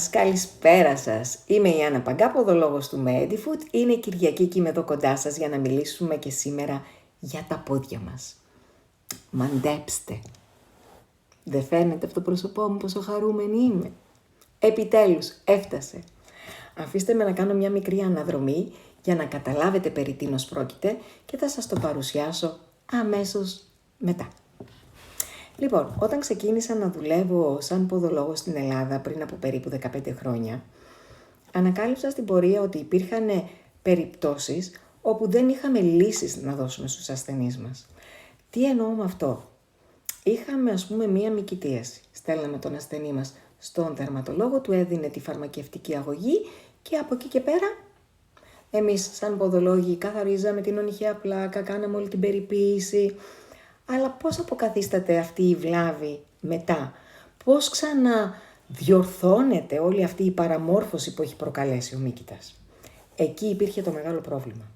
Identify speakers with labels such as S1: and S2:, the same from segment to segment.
S1: Καλησπέρα σας. Είμαι η Άννα Παγκά, ποδολόγος του Medifood. Είναι Κυριακή και είμαι εδώ κοντά σας για να μιλήσουμε και σήμερα για τα πόδια μας. Μαντέψτε. Δεν φαίνεται από το πρόσωπό μου πόσο χαρούμενη είμαι? Επιτέλους, έφτασε. Αφήστε με να κάνω μια μικρή αναδρομή για να καταλάβετε περί τίνος πρόκειται και θα σας το παρουσιάσω αμέσως μετά. Λοιπόν, όταν ξεκίνησα να δουλεύω σαν ποδολόγος στην Ελλάδα πριν από περίπου 15 χρόνια, ανακάλυψα στην πορεία ότι υπήρχαν περιπτώσεις όπου δεν είχαμε λύσεις να δώσουμε στους ασθενείς μας. Τι εννοώ με αυτό? Είχαμε ας πούμε μία μυκητίαση. Στέλναμε τον ασθενή μας στον δερματολόγο, του έδινε τη φαρμακευτική αγωγή και από εκεί και πέρα εμείς σαν ποδολόγοι καθαρίζαμε την ονυχαία πλάκα, κάναμε όλη την περιποίηση. Αλλά πώς αποκαθίσταται αυτή η βλάβη μετά? Πώς ξαναδιορθώνεται όλη αυτή η παραμόρφωση που έχει προκαλέσει ο μύκητας? Εκεί υπήρχε το μεγάλο πρόβλημα.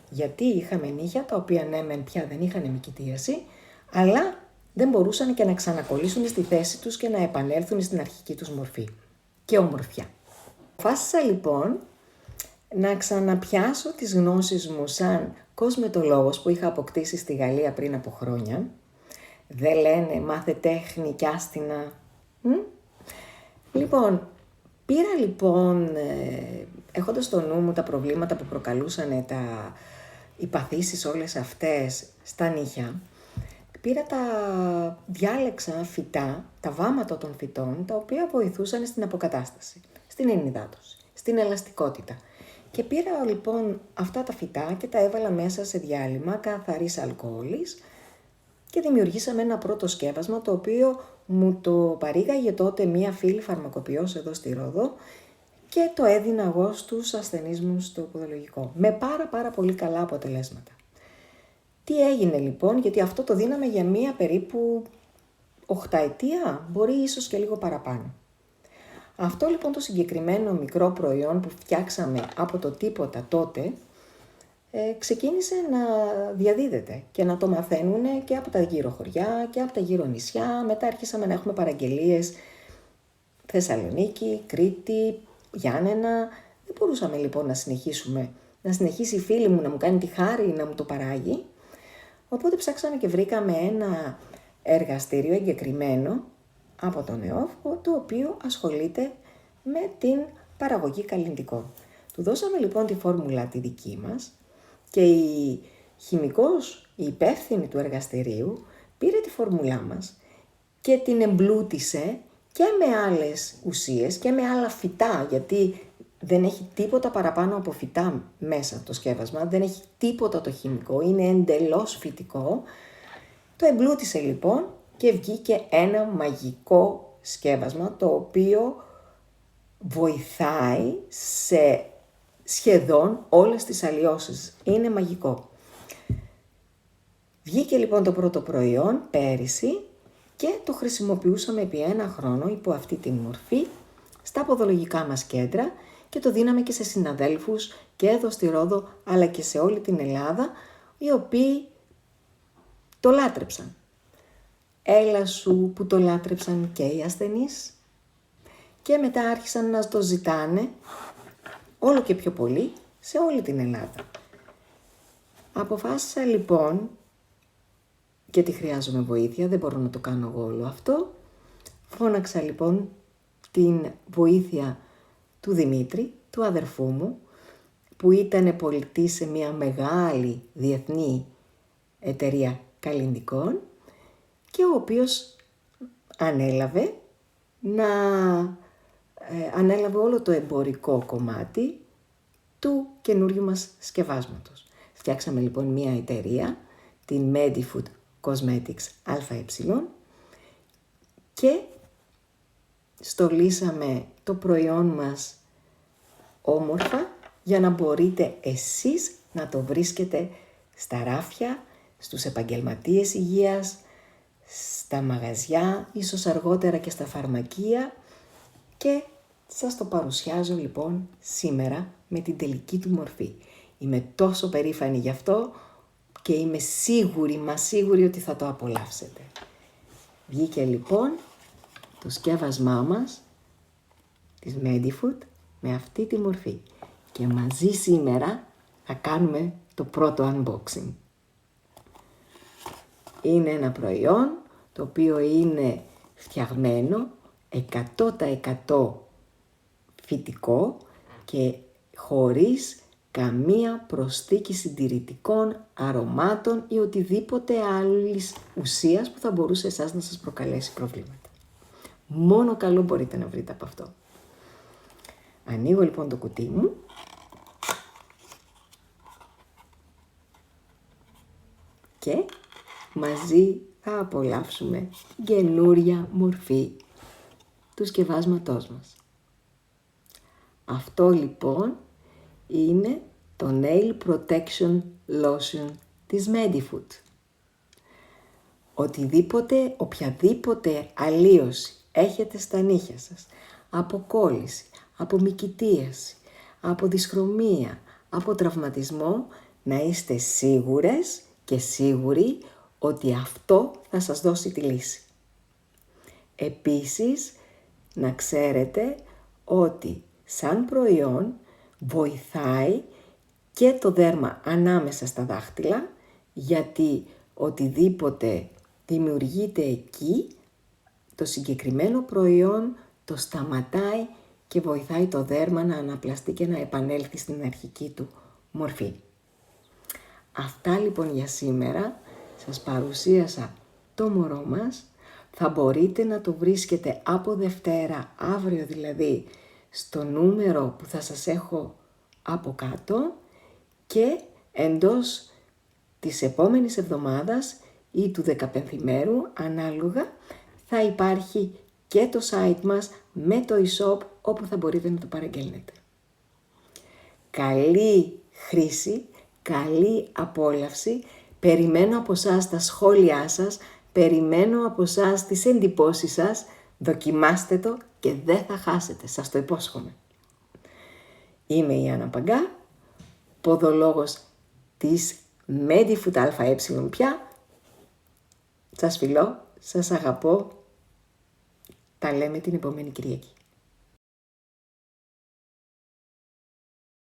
S1: Γιατί είχαμε νύχια τα οποία ναι μεν πια δεν είχαν μυκητίαση, αλλά δεν μπορούσαν και να ξανακολλήσουν στη θέση τους και να επανέλθουν στην αρχική τους μορφή και ομορφιά. Αποφάσισα λοιπόν να ξαναπιάσω τις γνώσεις μου σαν κοσμετολόγος που είχα αποκτήσει στη Γαλλία πριν από χρόνια. Δεν λένε μάθε τέχνη κι άστινα. Λοιπόν, πήρα έχοντας στο νου μου τα προβλήματα που προκαλούσαν οι παθήσεις όλες αυτές στα νύχια, διάλεξα φυτά, τα βάματα των φυτών, τα οποία βοηθούσαν στην αποκατάσταση, στην ενυδάτωση, στην ελαστικότητα. Και πήρα λοιπόν αυτά τα φυτά και τα έβαλα μέσα σε διάλειμμα καθαρής αλκοόλης και δημιουργήσαμε ένα πρώτο σκεύασμα το οποίο μου το παρήγαγε τότε μία φίλη φαρμακοποιός εδώ στη Ρόδο και το έδινα εγώ στους ασθενείς μου στο ποδολογικό με πάρα πολύ καλά αποτελέσματα. Τι έγινε λοιπόν? Γιατί αυτό το δίναμε για μία περίπου 8 ετία, μπορεί ίσως και λίγο παραπάνω. Αυτό λοιπόν το συγκεκριμένο μικρό προϊόν που φτιάξαμε από το τίποτα τότε, ξεκίνησε να διαδίδεται και να το μαθαίνουν και από τα γύρω χωριά και από τα γύρω νησιά. Μετά άρχισαμε να έχουμε παραγγελίες Θεσσαλονίκη, Κρήτη, Γιάννενα. Δεν μπορούσαμε λοιπόν να συνεχίσει η φίλη μου να μου κάνει τη χάρη να μου το παράγει. Οπότε ψάξαμε και βρήκαμε ένα εργαστήριο εγκεκριμένο από τον ΕΟΦ, το οποίο ασχολείται με την παραγωγή καλλυντικών. Του δώσαμε λοιπόν τη φόρμουλα τη δική μας και η χημικός, η υπεύθυνη του εργαστηρίου, πήρε τη φόρμουλά μας και την εμπλούτησε και με άλλες ουσίες και με άλλα φυτά, γιατί δεν έχει τίποτα παραπάνω από φυτά μέσα το σκεύασμα, δεν έχει τίποτα το χημικό, είναι εντελώς φυτικό. Το εμπλούτησε λοιπόν και βγήκε ένα μαγικό σκεύασμα το οποίο βοηθάει σε σχεδόν όλες τις αλλοιώσεις. Είναι μαγικό. Βγήκε λοιπόν το πρώτο προϊόν πέρυσι και το χρησιμοποιούσαμε επί 1 χρόνο υπό αυτή τη μορφή στα ποδολογικά μας κέντρα και το δίναμε και σε συναδέλφους και εδώ στη Ρόδο αλλά και σε όλη την Ελλάδα, οι οποίοι το λάτρεψαν. Έλα σου που το λάτρεψαν και οι ασθενείς και μετά άρχισαν να το ζητάνε όλο και πιο πολύ σε όλη την Ελλάδα. Αποφάσισα λοιπόν, γιατί χρειάζομαι βοήθεια, δεν μπορώ να το κάνω εγώ όλο αυτό, φώναξα λοιπόν την βοήθεια του Δημήτρη, του αδερφού μου, που ήταν πολιτής σε μια μεγάλη διεθνή εταιρεία καλλυντικών και ο οποίος ανέλαβε όλο το εμπορικό κομμάτι του καινούριου μας σκευάσματος. Φτιάξαμε λοιπόν μια εταιρεία, την Medifood Cosmetics ΑΕ, και στολίσαμε το προϊόν μας όμορφα για να μπορείτε εσείς να το βρίσκετε στα ράφια, στους επαγγελματίες υγείας, στα μαγαζιά, ίσως αργότερα και στα φαρμακεία, και σας το παρουσιάζω λοιπόν σήμερα με την τελική του μορφή. Είμαι τόσο περήφανη γι' αυτό και είμαι σίγουρη ότι θα το απολαύσετε. Βγήκε λοιπόν το σκεύασμά μας της Medifood με αυτή τη μορφή. Και μαζί σήμερα θα κάνουμε το πρώτο unboxing. Είναι ένα προϊόν το οποίο είναι φτιαγμένο 100% φυτικό και χωρίς καμία προσθήκη συντηρητικών, αρωμάτων ή οτιδήποτε άλλης ουσίας που θα μπορούσε εσάς να σας προκαλέσει προβλήματα. Μόνο καλό μπορείτε να βρείτε από αυτό. Ανοίγω λοιπόν το κουτί μου. Και μαζί θα απολαύσουμε την καινούρια μορφή του σκευάσματός μας. Αυτό λοιπόν είναι το Nail Protection Lotion της Medifood. Οποιαδήποτε αλλίωση έχετε στα νύχια σας, από κόλληση, από μυκητίαση, από δυσχρωμία, από τραυματισμό, να είστε σίγουρες και σίγουροι ότι αυτό θα σας δώσει τη λύση. Επίσης, να ξέρετε ότι σαν προϊόν βοηθάει και το δέρμα ανάμεσα στα δάχτυλα, γιατί οτιδήποτε δημιουργείται εκεί, το συγκεκριμένο προϊόν το σταματάει και βοηθάει το δέρμα να αναπλαστεί και να επανέλθει στην αρχική του μορφή. Αυτά λοιπόν για σήμερα. Σας παρουσίασα το μωρό μας. Θα μπορείτε να το βρίσκετε από Δευτέρα, αύριο δηλαδή, στο νούμερο που θα σας έχω από κάτω και εντός της επόμενης εβδομάδας ή του 15μέρου ανάλογα θα υπάρχει και το site μας με το e-shop όπου θα μπορείτε να το παραγγέλνετε. Καλή χρήση, καλή απόλαυση, περιμένω από εσάς τα σχόλιά σας, περιμένω από εσάς τις εντυπώσεις σας, δοκιμάστε το και δεν θα χάσετε, σας το υπόσχομαι. Είμαι η Άννα Παγκά, ποδολόγος της Medifood ΑΕ πια. Σας φιλώ, σας αγαπώ, τα λέμε την επόμενη Κυριακή.